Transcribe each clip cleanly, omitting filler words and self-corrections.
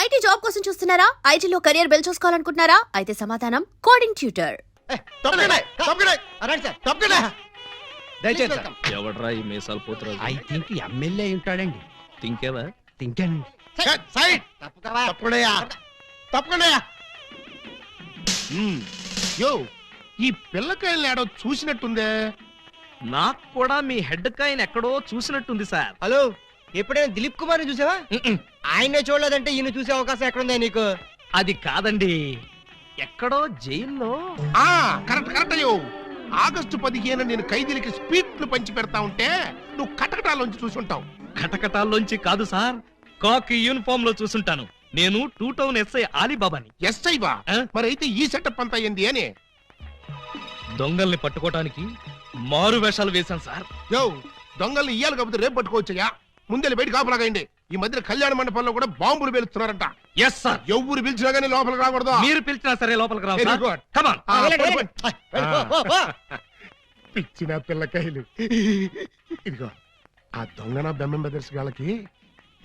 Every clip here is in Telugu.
ఐటీ జాబ్ కోసం చూస్తున్నారా? ఐటీలో కెరియర్ బిల్డ్ చూసుకోవాలనుకుంటున్నారా? అయితే సమాధానం కోడింగ్ ట్యూటర్. ఎవడ్రా ఈ మీసాలు పోతురాజు? ఐ థింక్ ఎమ్మెల్యే ఉంటాడండి. తింకేవా? తింటానండి. యో ఈ పిల్లకాయలు ఏడో చూసినట్టుందే. నాకు కూడా మీ హెడ్ కాయని ఎక్కడో చూసినట్టుంది సార్. హలో, ఎప్పుడైనా దిలీప్ కుమార్ చూసావా? ఆయనే చూడలేదంటే ఈయన చూసే అవకాశం ఎక్కడుందా నీకు? అది కాదండి, ఎక్కడో జైల్లో. కరెక్ట్ కరెక్ట్ అయ్యో. ఆగస్టు 15 నేను ఖైదీలకి స్పీడ్లు పంచి పెడతా ఉంటే నువ్వు కటకటాల్లోంచి చూసుంటావు. కటకటాల్లోంచి కాదు సార్, కాకి యూనిఫామ్ లో చూసుంటాను. నేను 2 టౌన్ ఎస్ఐ ఆలీబాబాని. ఎస్ఐ బా? మరి అయితే ఈ సెటప్ అంతా అయ్యింది అని. దొంగల్ని పట్టుకోవటానికి మారు వేషాలు వేశాను సార్. యో దొంగల్ని ఇయ్యాలి కాకపోతే రేపు పట్టుకోవచ్చయ్యా. ముందెళ్ళి బయట కాపలాగండి. ఈ మధ్య కళ్యాణ మండపంలో కూడా బాంబులు పేలుస్తున్నారంట. Yes sir. ఎవరు పిలిచినా గానీ లోపలికి రాకూడదు. మీరు పిలిచినా సరే లోపలికి రావు Very sir. good. Come on. పిచ్చిన పిల్లకాయలు. ఇదిగో ఆ దొంగన బెమ్మం బెదర్స్ గాళ్ళకి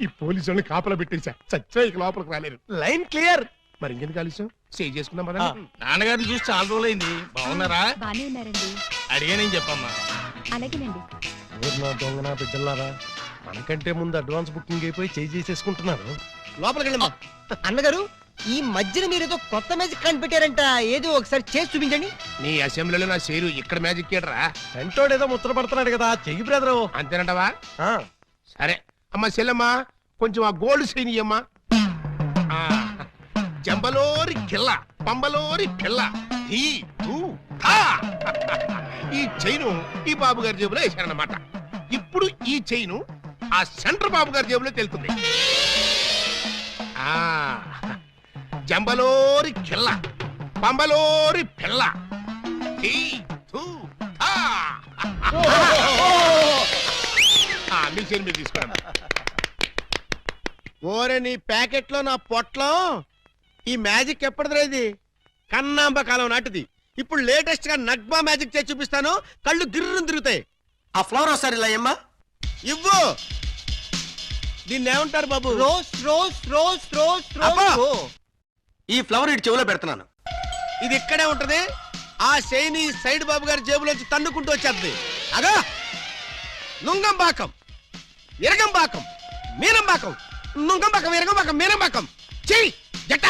ఈ పోలీసు వాళ్ళని కాపలా పెట్టేశా. చచ్చా ఇక లోపలికి రాలేరు. Line clear. మరి ఇంకెందుకు కలిసాం? సేవ్ చేసుకుందాం పద. నాన్నగారిని చూసి చాలా రోజులైంది. బాగున్నారా? బానే ఉన్నారండి. అడిగానేం చెప్పమ్మా. అలాగేనండి. దొంగన బిడ్డలారా, మనకంటే ముందు అడ్వాన్స్ బుకింగ్ అయిపోయి చేసేసుకుంటున్నారు. లోపలికి వెళ్ళమ్మా. అన్నగారు, ఈ మధ్యన మీరు ఏదో కొత్త మ్యాజిక్ కనిపెట్టారంట. ఏదో ఒకసారి చేసి చూపించండి. నీ అసెంబ్లీలో నా షేరు ఇక్కడ మ్యాజిక్ ఏడ్రా. సెంటోడు ఏదో ముచ్చట పడుతున్నాడు కదా, చెయ్యి బ్రదరు. అంతేనంటవా? సరే అమ్మా చెల్లమ్మా, కొంచెం ఆ గోల్డ్ చైన్ ఇయ్యమ్మా. జంబలోరి కిల్ల పంబలోరి పిల్ల. ఈ చైను ఈ బాబు గారి జేబులో వేశారన్నమాట. ఇప్పుడు ఈ చైను ఆ సెంటర్ బాబు గారి జేబులో తెలుతుంది. జంబలోరి కిల్ల పంబలోరి పిల్ల. మీ చైన్ మీరు తీసుకోండి. ఓరే నీ ప్యాకెట్ లో నా పొట్లం. ఈ మ్యాజిక్ ఎప్పటిదిరా? ఇది కన్నాంబ కాలం నాటిది. ఇప్పుడు లేటెస్ట్ గా నగ్మా మ్యాజిక్ చేసి చూపిస్తాను. కళ్ళు గిర్రం తిరుగుతాయి. ఆ ఫ్లవర్ ఒకసారి ఇలా అమ్మా. ఇవ్వు. దీన్ని ఏమంటారు బాబు? Rose rose rose rose rose. ఈ ఫ్లవర్ ఇటు చెవులో పెడుతున్నాను. ఇది ఇక్కడే ఉంటది. ఆ శైని సైడ్ బాబు గారి జేబులోంచి తన్నుకుంటూ వచ్చేది. అగా నుంగంబాకం, ఇరగంబాకం, మీనంబాకం, నుంగంబాకం, ఇరగంబాకం, మీనంబాకం. చెయ్యి జట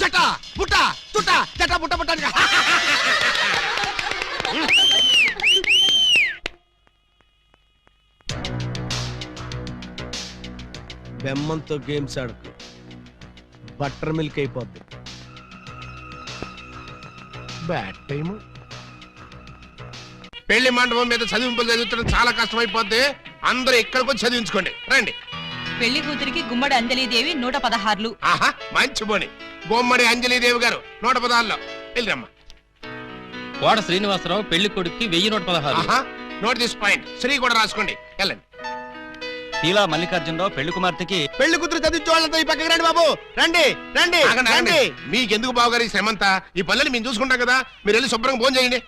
జట బుట్ట తుట జట బుట్ట బుట్ట. బెమ్మంతో గేమ్స్ ఆడుకు. బటర్ మిల్క్ అయిపోద్ది. Bad time. పెళ్లి మండపం మీద చదివింపులు చదువుతున్న చాలా కష్టం అయిపోద్ది. అందరూ ఇక్కడికి వచ్చి చదివించుకోండి. రండి. పెళ్లి కూతురికి గుమ్మడి అంజలీదేవి 116. ఆహా, మంచి బోని. బొమ్మడి అంజలీదేవి గారు 116లో వెళ్ళరమ్మా. కోట శ్రీనివాసరావు పెళ్లి కొడుక్కి 1116. Note this point. శ్రీ కూడా రాసుకోండి. వెళ్ళండి. పీలా మల్లికార్జునరావు పెళ్లి కుమార్తెకి పెళ్లి కూతురు చదివించే వాళ్ళంతా ఈ పక్కకి రండి బాబు. రండి రండి రండి. మీకెందుకు బాబు గారు ఈ శ్రమంతా? ఈ పల్లెలు మేము చూసుకుంటాం కదా. మీరు వెళ్ళి శుభ్రంగా భోజనం చేయండి.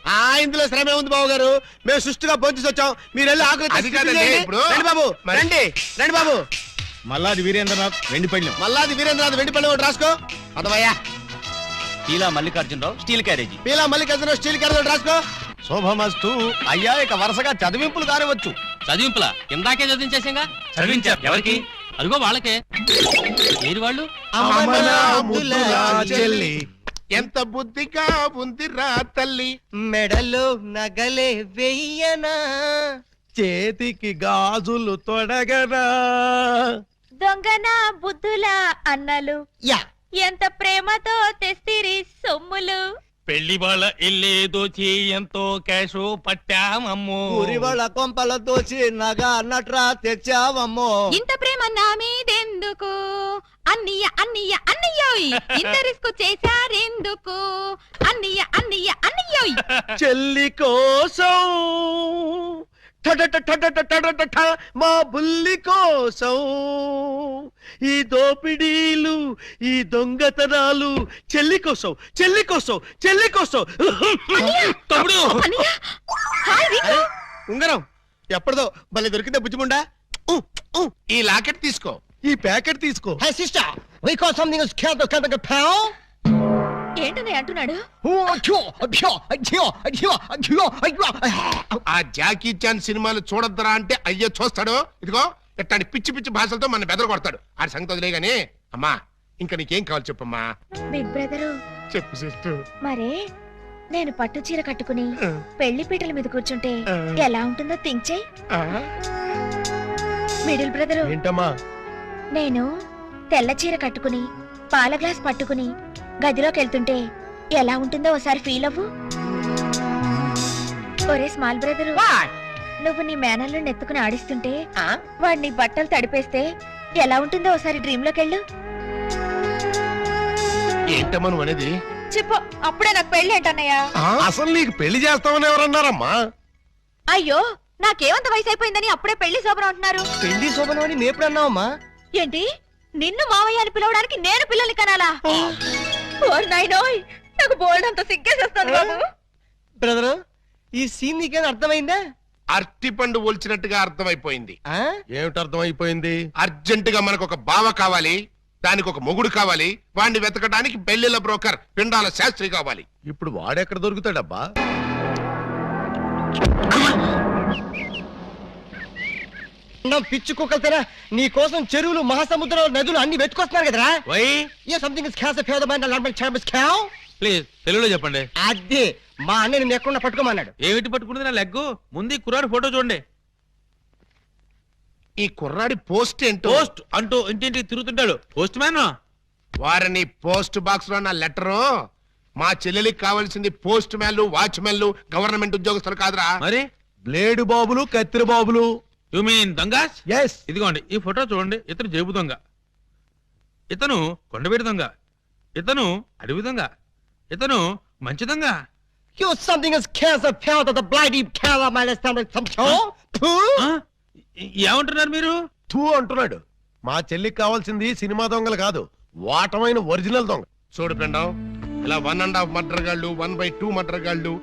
ఇందులో శ్రమే ఉంది బాబు గారు. మేము సుష్టిగా భోజనం వచ్చాం. మీరు వెళ్ళి ఆకులు అది కాదండి ఇప్పుడు. రండి బాబు. రండి రండి బాబు. మల్లాది వీరేంద్రనాథ్ వెండి పళ్ళెం. మల్లాది వీరేంద్రనాథ్ వెండి పళ్ళెం ఒకటి రాసుకో. పదవయ్యా. Peela Mallikarjuna Rao steel carriage. Peela Mallikarjuna Rao steel carriage ఒకటి రాసుకో. శోభమస్తు. అయ్యా ఇక వరుసగా చదివింపులు కానివచ్చు. చదివింపులా? ఇందాకే చదివించేసాగా. చదివించారు ఎవరికి? అదిగో వాళ్ళకే. ఏరి వాళ్ళు? ఎంత బుద్ధిగా ఉందిరా తల్లి. మెడలో నగలే వెయ్యనా, చేతికి గాజులు తొడగనా. దొంగన బుద్ధుల అన్నలు యా ఎంత ప్రేమతో తెస్తిరి సొమ్ములు. పెళ్లి వాళ్ళ ఇల్లేదో ఎంతో క్యాషో పట్టామమ్మో. ఊరి వాళ్ళ కొంపల దోచి నగా నట్రా తెచ్చావమ్మో. ఇంత ప్రేమ నా మీదెందుకు అన్నయ్య అన్నయ్య అన్నయ్యోయ్. ఇంత రిస్క్ చేశారెందుకు అన్నయ్య అన్నయ్య అన్నయ్యోయ్. చెల్లి కోసం మా బుల్లి కోసం ఈ దోపిడీలు, ఈ దొంగతనాలు చెల్లి కోసం, చెల్లి కోసం, చెల్లి కోసం. తమ్ముడు ఉంగరం ఎప్పటిదో భలే దొరికిందే బుజ్జిముండా. ఈ లాకెట్ తీసుకో. ఈ ప్యాకెట్ తీసుకో. Hey sister, we got something is called the pound. ఏంటని అంటున్నాడు? ఆ జాకీ చాన్ సినిమాలు చూడొద్దరా అంటే అయ్యో చూస్తాడు. ఇదిగో ఇట్లాంటి పిచ్చి పిచ్చి భాషలతో మన బెదర కొడతాడు. ఆ సంగతి వదిలే గానీ అమ్మా ఇంకా నీకేం కావాలి చెప్పమ్మా. బిగ్ బ్రదరు, చెప్పు సిస్టర్. మరే నేను పట్టు చీర కట్టుకుని పెళ్లి పీటల మీద కూర్చుంటే ఎలా ఉంటుందో థింక్ చేయి. మిడిల్ బ్రదరు, ఏంటమ్మా? నేను తెల్ల చీర కట్టుకుని పాల గ్లాస్ పట్టుకుని గదిలోకి వెళ్తుంటే ఎలా ఉంటుందో ఒకసారి ఫీల్ అవ్వు. ఒరే స్మాల్ బ్రదరు, నువ్వు నీ మేనల్లో నెత్తుకుని ఆడిస్తుంటే వాడు నీ బట్టలు తడిపేస్తే ఎలా ఉంటుందో ఒకసారి డ్రీమ్ లోకి వెళ్ళు. ఏంటమ్మా నువ్వు అనేది? చెప్పు, అప్పుడే నాకు పెళ్లి ఏంటన్నయ్యా? అసలు నీకు పెళ్లి చేస్తామని ఎవరన్నారమ్మా? అయ్యో, నాకేమంత వయసు అయిపోయిందని అప్పుడే పెళ్లి శోభనం అంటున్నారు. పెళ్లి శోభనం అని నేప్పుడన్నావమ్మా? ఏంటి, నిన్ను మావయ్య అని పిలవడానికి నేను పిల్లల్ని కనాలా? ఓరి నాయనోయ్, నాకు బోల్డ్ అంత సిగ్గేసేస్తాను బాబు. బ్రదరు, ఈ సీన్ నీకేం అర్థమైందా? అరటి పండు ఒలిచినట్టుగా అర్థమైపోయింది. ఏమిటి అర్థమైపోయింది? అర్జెంట్ గా మనకు ఒక బావ కావాలి, దానికి ఒక మొగుడు కావాలి, వాడిని వెతకడానికి పెళ్లిళ్ళ బ్రోకర్ పిండాల శాస్త్రి కావాలి. ఇప్పుడు వాడెక్కడ దొరుకుతాడబ్బా? పిచ్చి కుక్కలతోనా నీ కోసం చెరువులు మహాసముద్రాలు నదులు అన్ని వెతుకొస్తున్నారు కదరా? వై సంథింగ్ ఇస్ క్యాస్ పేద మ్యాన్ ప్లీజ్ తెలుగులో చెప్పండి. అదే మా అన్నయ్య నిన్ను ఎక్కడ పట్టుకోమన్నాడు. ఏమిటి పట్టుకున్నది నా లెగ్గు? ముందు ఈ కుర్రాడు ఫోటో చూడండి. ఈ కుర్రాడి పోస్ట్ ఏంటో? పోస్ట్ అంటూ ఇంటింటికి తిరుగుతుంటాడు. Postman. వారిని పోస్ట్ బాక్స్ లో నా లెటరు. మా చెల్లెలికి కావాల్సింది పోస్ట్ మ్యాన్లు, వాచ్మెన్లు, గవర్నమెంట్ ఉద్యోగస్తులు కాదురా. మరి బ్లేడు బాబులు, కత్తిరి బాబులు. యు మీన్ దొంగస్? ఎస్. ఇదిగోండి ఈ ఫోటో చూడండి. ఇతను జేబు దొంగ, ఇతను కొండవీడి దొంగ, ఇతను అడవి దొంగ, ఇతను మంచి దొంగ. You something is cancer pound of the bloody color my stomach some show. ఆ? ఏమంటున్నారు మీరు? తూ అంటున్నాడు. మా చెల్లికి కావాల్సింది సినిమా దొంగలు కాదు, వాటమైన ఒరిజినల్ దొంగ. చూడు పిండం, ఇలా 1.5 మర్డర్ గాళ్ళు, 1/2 మర్డర్ గాళ్ళు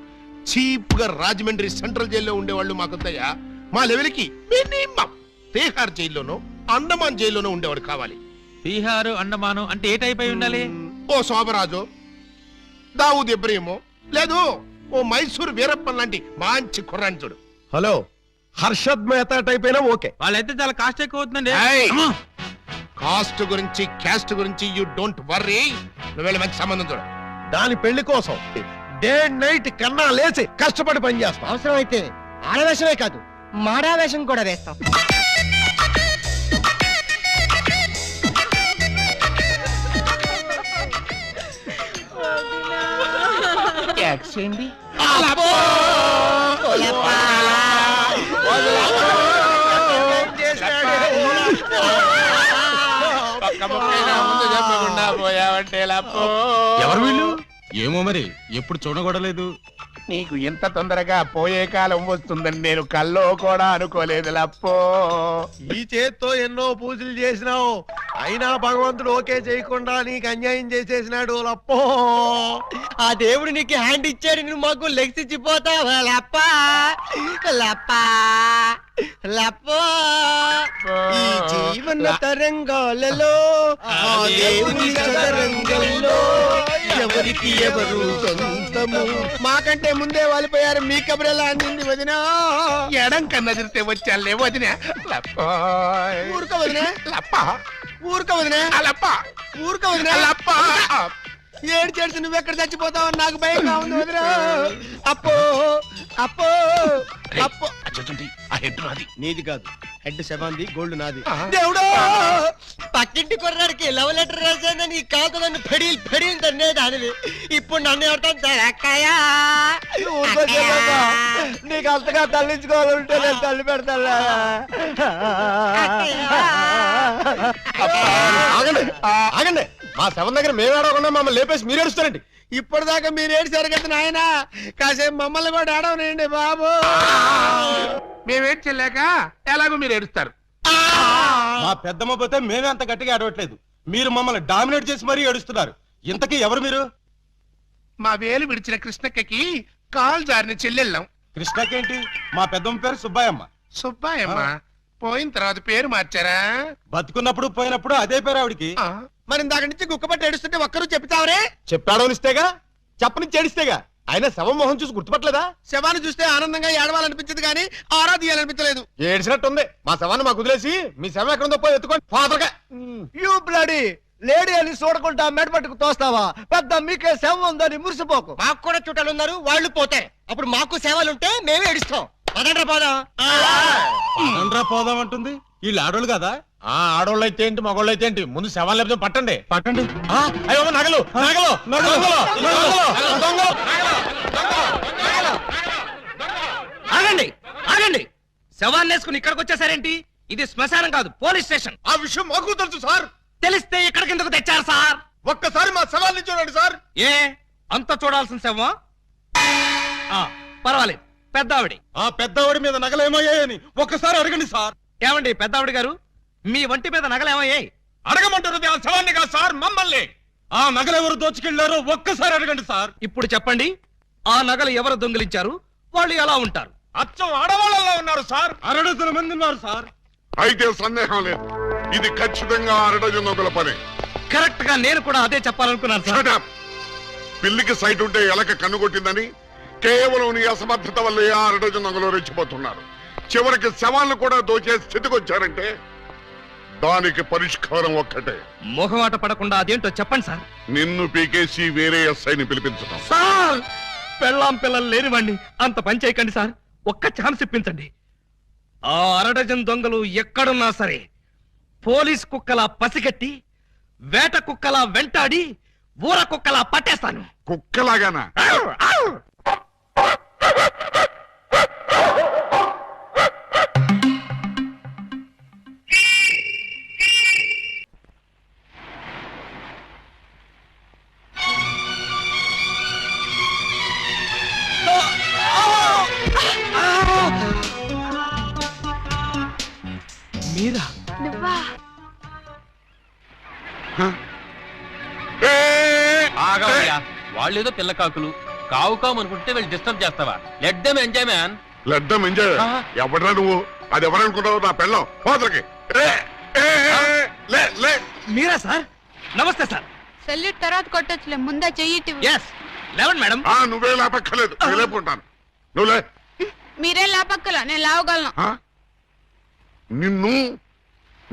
చీప్ గా రాజమండ్రి సెంట్రల్ జైల్లో ఉండేవాళ్ళు మాకొద్దయ్యా. మా లెవెల్కి మినిమం తీహార్ జైల్లోనో అండమాన్ జైల్లోనో ఉండేవాడు కావాలి. బీహారు అండమాను అంటే ఏ టైప్ అయి ఉండాలి? ఓ శోభరాజు, దావూద్ ఇబ్రహీమో, లేదు ఓ మైసూర్ వీరప్పన్ లాంటి మంచి కుర్రాన్ని చూడు. హలో, హర్షద్ మెహతా టైప్ అయినా ఓకే. వాళ్ళైతే చాలా కాస్ట్ ఎక్కువ అవుతుందండి. ఏయ్! అమ్మా! కాస్ట్ గురించి క్యాస్ట్ గురించి యూ డోంట్ వర్రీ. నువ్వు వెళ్ళి మంచి సంబంధం చూడు. దాని పెళ్లి కోసం డే నైట్ కన్నా లేచి కష్టపడి పని చేస్తాం. అవసరం అయితే ఆడవేషమే కాదు మాడావేషం కూడా వేస్తాం. ఎవరు వీళ్ళు? ఏమో మరి, ఎప్పుడు చూడగొడలేదు. నీకు ఎంత తొందరగా పోయే కాలం వస్తుందని నేను కల్లో కూడా అనుకోలేదు లప్పో. ఈ చేత్తో ఎన్నో పూజలు చేసినావు, అయినా భగవంతుడు ఓకే చేయకుండా నీకు అన్యాయం చేసేసినాడు లప్పో. ఆ దేవుడు నీకు హ్యాండ్ ఇచ్చాడు, నువ్వు మాకు లెగ్స్ ఇచ్చిపోతావా? లప్ప లప్ప లప్పో. ఈ జీవన తరంగాలలో ఆ దేవుని చదరంగంలో ఎవరికి ఎవరు సొంతము. మాకంటే ముందే వాలిపోయారు, మీ కబురెలా అందింది వదినా? ఎడం కన్నా తిరితే వచ్చాలే వదిన. ఊరుక వదినా, లప్ప ఊరుక వదినా, లప్ప ఊరుక వదినా. లప్ప. ఏడ్చేసి నువ్వెక్కడ చచ్చిపోతావు నాకు భయంగా ఉంది వదినా. అప్పో అప్పో అప్పో. ఆ హెడ్ నాది. నీది కాదు, హెడ్ శవాంది, గోల్డ్ నాది. దేవుడు పక్కింటి కుర్రాడికి లవ్ లెటర్ రాశానని కాదు నన్ను ఫెడీల్ ఫెడీల్ తన్నే దానివి. ఇప్పుడు నన్ను ఎవరితో అక్కయ్యా నీకు అంతగా తల్లించుకోవాలంటే నేను తల్లి పెడతా. ఆగండి ఆగండి, మా శవం దగ్గర మేము ఏడవకుండా మమ్మల్ని లేపేసి మీరు ఏడుస్తారండి. ఇప్పటిదాకా మీరు ఏడ్చారు కదా నాయన, కాసేపు మమ్మల్ని కూడా ఏడవనండి బాబు. మేమేం చెల్లాక ఎలాగో మీరు ఏడుస్తారు. మా పెద్దమ్మ పోతే మేమే అంత గట్టిగా ఏడవట్లేదు, మీరు మమ్మల్ని డామినేట్ చేసి మరీ ఏడుస్తున్నారు. ఇంతకీ ఎవరు మీరు? మా వేలు విడిచిన కృష్ణక్కకి కాల్ జారిన చెల్లెళ్ళం. కృష్ణకేంటి? మా పెద్దమ్మ పేరు సుబ్బాయమ్మ. సుబ్బాయమ్మ పోయిన తర్వాత పేరు మార్చారా? బతుకున్నప్పుడు పోయినప్పుడు అదే పేరు ఆవిడికి. ఆ, మరి ఇందాక నుంచి గుక్కపట్టి ఏడుస్తుంటే ఒక్కరు చెప్తావరే? చెప్పాడో ఇస్తేగా, చెప్పని చేడిస్తేగా. ఆయన శవం మొహం చూసి గుర్తుపట్టలేదా? శవాన్ని చూస్తే ఆనందంగా ఏడవాలనిపించింది కానీ ఆరాధియాలనిపించలేదు. ఏడ్చినట్టుంది. మా శవాన్ని మాకు వదిలేసి మీ శవం ఎక్కడుందో పోయి ఎత్తుకోండి ఫాదర్గా. యూ బ్లడీ లేడీ అని చూడకుండా మెడపట్టుకు తోస్తావా? పెద్ద మీకే సేవ ఉందని మురిసిపోకు. మాకు కూడా చుట్టాలు ఉన్నారు, వాళ్ళు పోతారు. అప్పుడు మాకు సేవలుంటే మేమే ఏడుస్తాం. పదండ్రా పోదాం. పదండ్రా పోదాం అంటుంది. వీళ్ళు ఆడోళ్ళు కదా? ఆడోళ్ళు అయితే ఏంటి, మగోళ్ళు అయితే ఏంటి? ముందు శవాలు లేకపోతే పట్టండి. పట్టండి. అయ్యో నగలు నగలు నగలు దొంగలు. ఆగండి ఆగండి, శవాన్ని వేసుకుని ఇక్కడికి వచ్చేసారేంటి? ఇది శ్మశానం కాదు, పోలీస్ స్టేషన్. ఆ విషయం మాకు తెలుసు సార్. తెలిస్తే ఇక్కడికి ఎందుకు తెచ్చారు సార్? ఒక్కసారి మా శవాల్ని చూడండి సార్. ఏ అంత చూడాల్సిన శవమా? పర్వాలేదు, పెద్దావిడి. ఆ పెద్దవాడి మీద నగలేమయ్యాయని ఒక్కసారి అడగండి సార్. ఏమండి పెద్దావిడి గారు, మీ వంటి మీద నగలేమయ్యాయి? అడగమంటున్నది ఆ శవాన్ని కాదు సార్, మమ్మల్ని. ఆ నగలెవరు దోచుకెళ్లారో ఒక్కసారి అడగండి సార్. ఇప్పుడు చెప్పండి, ఆ నగలు ఎవరు దొంగిలించారు, వాళ్ళు ఎలా ఉంటారు? అచ్చం ఆడవాళ్ళలో ఉన్నారు సార్. 600 మంది ఉన్నారు సార్. అయితే సందేహం లేదు, ఇది ఖచ్చితంగా 6 పని. కరెక్ట్ గా నేను కూడా అదే చెప్పాలనుకున్నాను సార్. Shut up! పిల్లికి సైట్ ఉంటే ఎలక కన్నుకొట్టిందని కేవలం నీ అసమర్థత వల్ల 6 రెచ్చిపోతున్నారు. చివరికి శవాలను కూడా దోచే స్థితికి వచ్చారంటే దానికి పరిష్కారం ఒక్కటే. మొహమాట పడకుండా అదేంటో చెప్పండి సార్. నిన్ను పీకేసి వేరే ఎస్ఐని పిలిపించడం. సార్, పెళ్ళాం పిల్లలు లేనివ్వండి, అంత పని చేయకండి సార్. ఒక్క ఛాన్స్ ఇప్పించండి. ఆ 6 దొంగలు ఎక్కడున్నా సరే పోలీస్ కుక్కలా పసిగట్టి, వేట కుక్కలా వెంటాడి, ఊర కుక్కలా పట్టేస్తాను. కుక్కలాగానా? మీరా? నువ్వా? వాళ్ళేదో పిల్ల కాకులు కావు కావు అనుకుంటే వీళ్ళు డిస్టర్బ్ చేస్తావా? Let them enjoy man. లడ్డం ఎంజాయ్. ఎవడరా నువ్వు? అది ఎవరనుకుంటావు? నా పెళ్ళం పోతలకి. మీరా సార్? నమస్తే సార్. సెల్యూట్ తర్వాత కొట్టొచ్చులే, ముందే చెయ్యిటి. ఎస్, లేవండి మేడం. నువ్వే లేపక్కర్లేదు, నేను లేపుకుంటాను. నువ్వులే. మీరేం లాపక్కల, నేను లావగలను.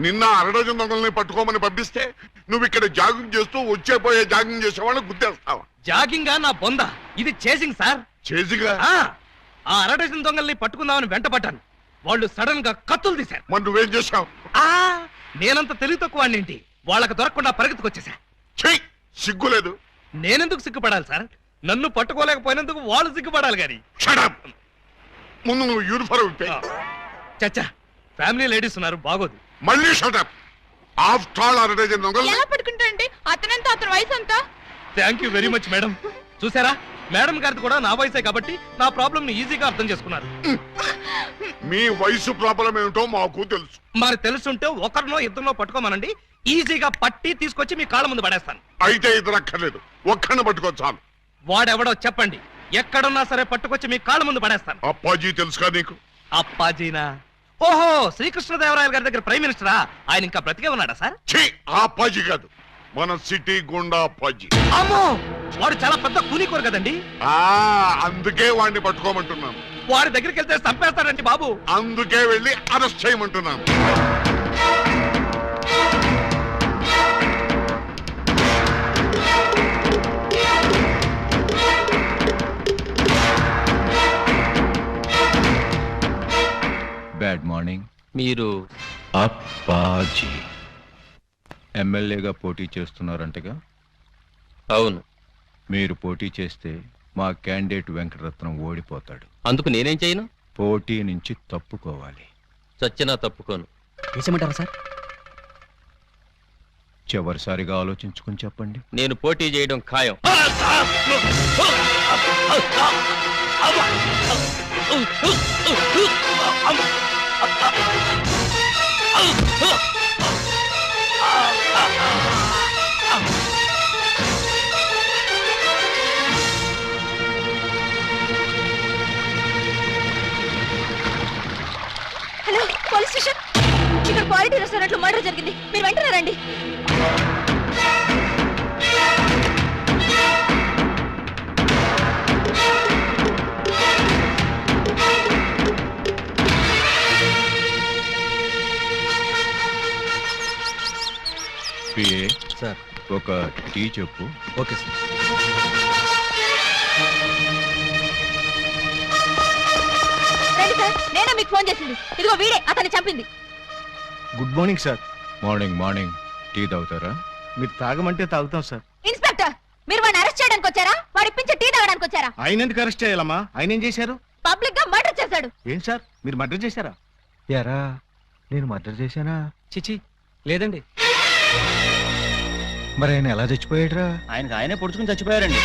నిన్న 6 దొంగల్ని పట్టుకోమని పంపిస్తే నువ్వు ఇక్కడ జాగింగ్ చేస్తూ వచ్చేపోయే జాగింగ్ చేసేవాళ్ళని గుర్తేస్తావా? జాగింగా నా బొంద, ఇది చేసింగ్ సార్. చేసిగా? ఆ 6 దొంగల్ని పట్టుకుందామని వెంటపడ్డాను. వాళ్ళు సడన్ గా కత్తులు తీశారు. మరి నువ్వేం చేశావు? నేనంత తెలివి తక్కువ ఏంటి, వాళ్ళకి దొరకకుండా పరిగెత్తుకొచ్చేసా. సిగ్గులేదు? నేనెందుకు సిగ్గుపడాలి సార్? నన్ను పట్టుకోలేకపోయినందుకు వాళ్ళు సిగ్గుపడాలి గాని. ముందు నువ్వు యూనిఫారం ఇప్పే. చచ్చా, ఫ్యామిలీ లేడీస్ ఉన్నారు, బాగోదు. మళ్ళీ షటప్. ఆఫ్టర్ ఆల్ 6 దొంగలు. ఎలా పట్టుకుంటారండి? అతనంతా అతని వయసు అంతా. Thank you very much madam. చూసారా, మేడం గారిది కూడా నా వయసే కాబట్టి నా ప్రాబ్లం ని ఈజీగా అర్థం చేసుకున్నారు. మీ వయసు ప్రాబ్లం ఏమిటో మాకు తెలుసు. మరి తెలుసుంటే ఒకరినో ఇద్దరినో పట్టుకోమనండి, ఈజీగా పట్టి తీసుకొచ్చి మీ కాళ్ళ ముందు పడేస్తాను. అయితే ఇద్దరు అక్కర్లేదు, ఒక్కడిని పట్టుకో చాలు. వాడెవడో చెప్పండి, ఎక్కడున్నా సరే పట్టుకొచ్చి మీ కాళ్ళ ముందు పడేస్తాను. అప్పాజీ తెలుసుగా నీకు? అప్పాజీనా? ఓహో, శ్రీకృష్ణదేవరాయల గారి దగ్గర ప్రైమ్ మినిస్టరా? ఆయన ఇంకా బ్రతికే ఉన్నాడా సార్? ఆ అప్పాజీ కాదు, మన సిటీ గుండా అప్పాజీ. అమ్మో, వాడు చాలా పెద్ద కూలీకోరు కదండి. అందుకే వాడిని పట్టుకోమంటున్నాను. వాడి దగ్గరికి వెళ్తే చంపేస్తాడండి బాబు. అందుకే వెళ్ళి అరెస్ట్ చేయమంటున్నాను. Bad morning. మీరు అప్పాజీ ఎమ్మెల్యేగా పోటీ చేస్తున్నారంటగా? అవును. మీరు పోటీ చేస్తే మా క్యాండిడేట్ వెంకటరత్నం ఓడిపోతాడు. అందుకు నేనేం చేయను? పోటీ నుంచి తప్పుకోవాలి. చచ్చినా తప్పుకోను. వేసేమంటారా సార్? చివరిసారిగా ఆలోచించుకుని చెప్పండి. నేను పోటీ చేయడం ఖాయం. హలో, పోలీస్ స్టేషన్. అనుకున్నట్లు మర్డర్ జరిగింది. మీరు వెంటనే రండి. పిఏ సార్ ఒక టీ చెప్పు. Okay sir. రండి సార్, నేనే మీకు ఫోన్ చేసింది. ఇదిగో వీడే అతన్ని చంపింది. Good morning sir. Morning morning tea తాగుతారా? మీరు తాగమంటే తాగుతాం సార్. ఇన్స్పెక్టర్, మీరు వాడిని అరెస్ట్ చేయడానికి వచ్చారా, వాడి ఇప్పించి టీ తాగడానికి వచ్చారా? ఆయన ఎందుకు అరెస్ట్ చేయాలమ్మా? ఆయన ఏం చేశారు? పబ్లిక్ గా మర్డర్ చేశాడు. ఏం సార్, మీరు మర్డర్ చేశారా? యారా నేను మర్డర్ చేశానా? చిచి లేదండి. మరి ఆయన ఎలా చచ్చిపోయాడురా? ఆయనకు ఆయనే పొడుచుకుని చచ్చిపోయారండి.